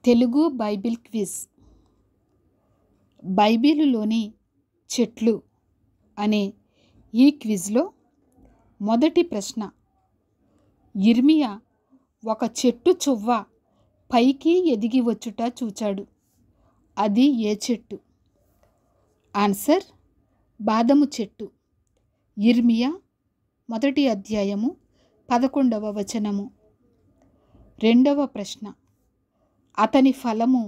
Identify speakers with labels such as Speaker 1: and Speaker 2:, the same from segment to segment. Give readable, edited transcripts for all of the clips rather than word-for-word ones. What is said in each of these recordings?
Speaker 1: Telugu Bible quiz. బైబిలులోని చెట్లు అనే ఈ క్విజ్లో మొదటి ప్రశ్న, యిర్మియా ఒక చెట్టు చువ్వ పైకి ఎదిగి వచ్చుట చూచాడు. అది ఏ చెట్టు? ఆన్సర్, బాదము చెట్టు. యిర్మియా 1వ అధ్యాయము 11వ వచనము. రెండవ ప్రశ్న, అతని ఫలము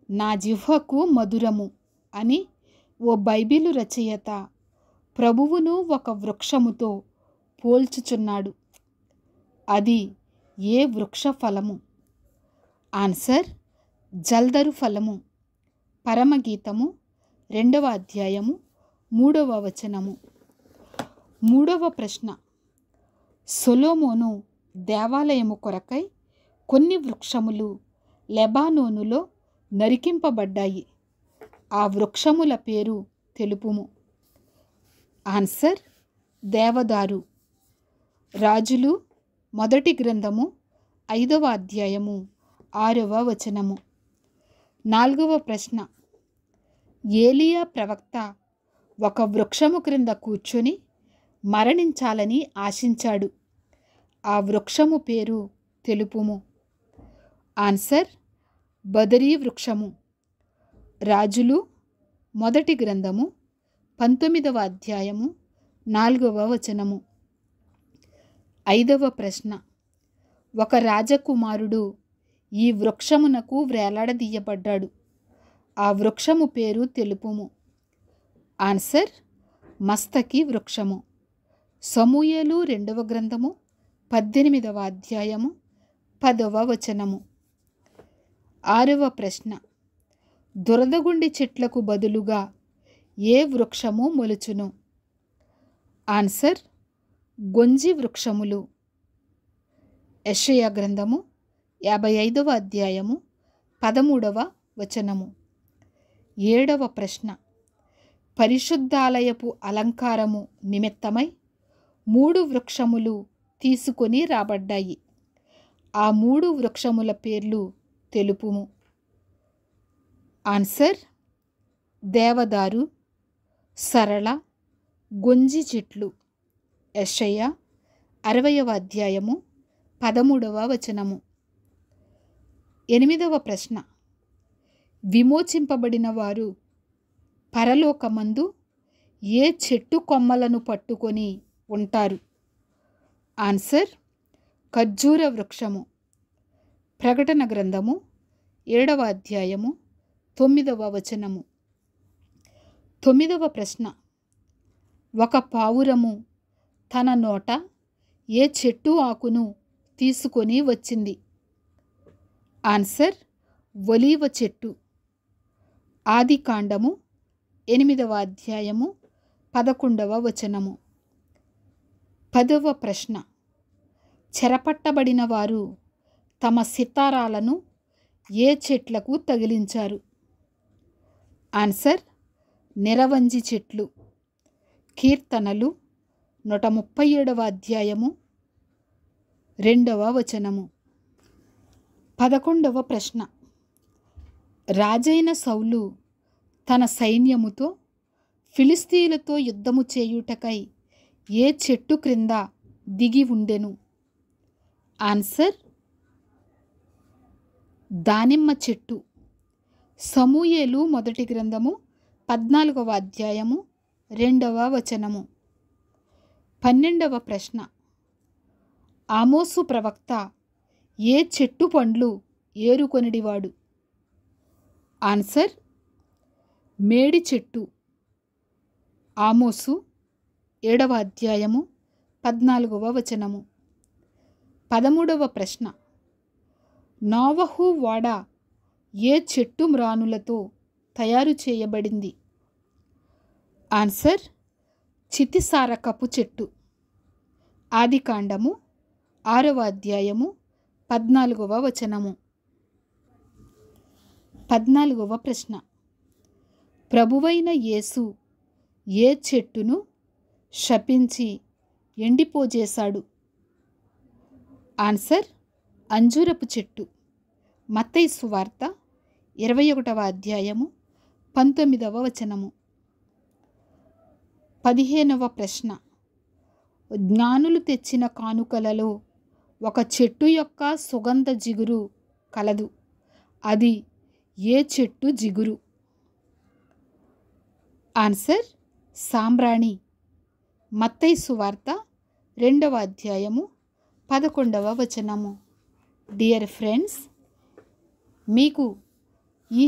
Speaker 1: నా జిహ్వకు మధురము అని ఓ బైబిలు రచయిత ప్రభువును ఒక వృక్షముతో పోల్చుచున్నాడు. అది ఏ వృక్ష ఫలము? ఆన్సర్, జల్దరు ఫలము. పరమగీతము 2వ అధ్యాయము 3వ వచనము. మూడవ ప్రశ్న, సొలొమోను దేవాలయము కొరకై కొన్ని వృక్షములు లెబానోనులో నరికింపబడ్డాయి. ఆ వృక్షముల పేరు తెలుపుము. ఆన్సర్, దేవదారు. రాజులు 1 గ్రంథము 5వ అధ్యాయము 6వ వచనము. నాలుగవ ప్రశ్న, ఏలియా ప్రవక్త ఒక వృక్షము క్రింద కూర్చొని మరణించాలని ఆశించాడు. ఆ వృక్షము పేరు తెలుపుము. ఆన్సర్, బదరీ వృక్షము. రాజులు 1 గ్రంథము 19వ అధ్యాయము 4వ వచనము. ఐదవ ప్రశ్న, ఒక రాజకుమారుడు ఈ వృక్షమునకు వ్రేలాడదీయబడ్డాడు. ఆ వృక్షము పేరు తెలుపుము. ఆన్సర్, మస్తకి వృక్షము. సమూయేలు 2వ గ్రంథము 18వ అధ్యాయము 10వ వచనము. ఆరవ ప్రశ్న, దురదగుండి చెట్లకు బదులుగా ఏ వృక్షము మొలుచును? ఆన్సర్, గొంజి వృక్షములు. యెషయా గ్రంథము 55వ అధ్యాయము 13వ వచనము. ఏడవ ప్రశ్న, పరిశుద్ధాలయపు అలంకారము నిమిత్తమై 3 వృక్షములు తీసుకొని రాబడ్డాయి. ఆ 3 వృక్షముల పేర్లు తెలుపుము. ఆన్సర్, దేవదారు, సరళ, గొంజి చెట్లు. యెషయా 60వ అధ్యాయము 13వ వచనము. ఎనిమిదవ ప్రశ్న, విమోచింపబడిన వారు పరలోకమందు ఏ చెట్టు కొమ్మలను పట్టుకొని ఉంటారు? ఆన్సర్, ఖర్జూర వృక్షము. ప్రకటన గ్రంథము 7వ అధ్యాయము 9వ వచనము. 9వ ప్రశ్న, ఒక పావురము తన నోట ఏ చెట్టు ఆకును తీసుకొని వచ్చింది? ఆన్సర్, ఒలీవ చెట్టు. ఆదికాండము 8వ అధ్యాయము 11వ వచనము. 10వ ప్రశ్న, చెరపట్టబడిన వారు తమ సితారాలను ఏ చెట్లకు తగిలించారు? ఆన్సర్, నిరవంజి చెట్లు. కీర్తనలు 137వ అధ్యాయము 2వ వచనము. 11వ ప్రశ్న, రాజైన సౌలు తన సైన్యముతో ఫిలిస్తీయులతో యుద్ధము చేయుటకై ఏ చెట్టు క్రింద దిగి ఉండెను? ఆన్సర్, దానిమ్మ చెట్టు. సమూయేలు 1 గ్రంథము 14వ అధ్యాయము 2వ వచనము. 12వ ప్రశ్న, ఆమోసు ప్రవక్త ఏ చెట్టు పండ్లు ఏరుకొనిడివాడు? ఆన్సర్, మేడి చెట్టు. ఆమోసు 7వ అధ్యాయము 14వ వచనము. 13వ ప్రశ్న, నోవహు ఓడ ఏ చెట్టు మ్రానులతో తయారు చేయబడింది? ఆన్సర్, చితిసారకపు చెట్టు. ఆదికాండము 6వ అధ్యాయము 14వ వచనము. 14వ ప్రశ్న, ప్రభువైన యేసు ఏ చెట్టును శపించి ఎండిపోజేశాడు? ఆన్సర్, అంజూరపు చెట్టు. మత్తయి సువార్త 21వ అధ్యాయము 19వ వచనము. 15వ ప్రశ్న. జ్ఞానులు తెచ్చిన కానుకలలో ఒక చెట్టు యొక్క సుగంధ జిగురు కలదు. అది ఏ చెట్టు జిగురు? ఆన్సర్ సాంబ్రాణి. మత్తయి సువార్త 2వ అధ్యాయము 11వ వచనము. డియర్ ఫ్రెండ్స్, మీకు ఈ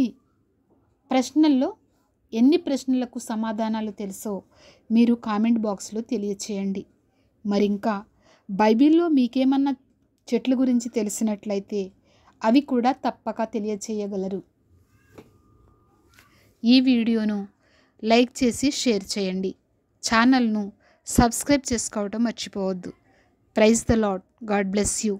Speaker 1: ప్రశ్నల్లో ఎన్ని ప్రశ్నలకు సమాధానాలు తెలుసో మీరు కామెంట్ బాక్స్లో తెలియచేయండి. మరింకా బైబిల్లో మీకేమన్నా చెట్ల గురించి తెలిసినట్లయితే అవి కూడా తప్పక తెలియచేయగలరు. ఈ వీడియోను లైక్ చేసి షేర్ చేయండి. ఛానల్ను సబ్స్క్రైబ్ చేసుకోవడం మర్చిపోవద్దు. Praise the Lord. God bless you.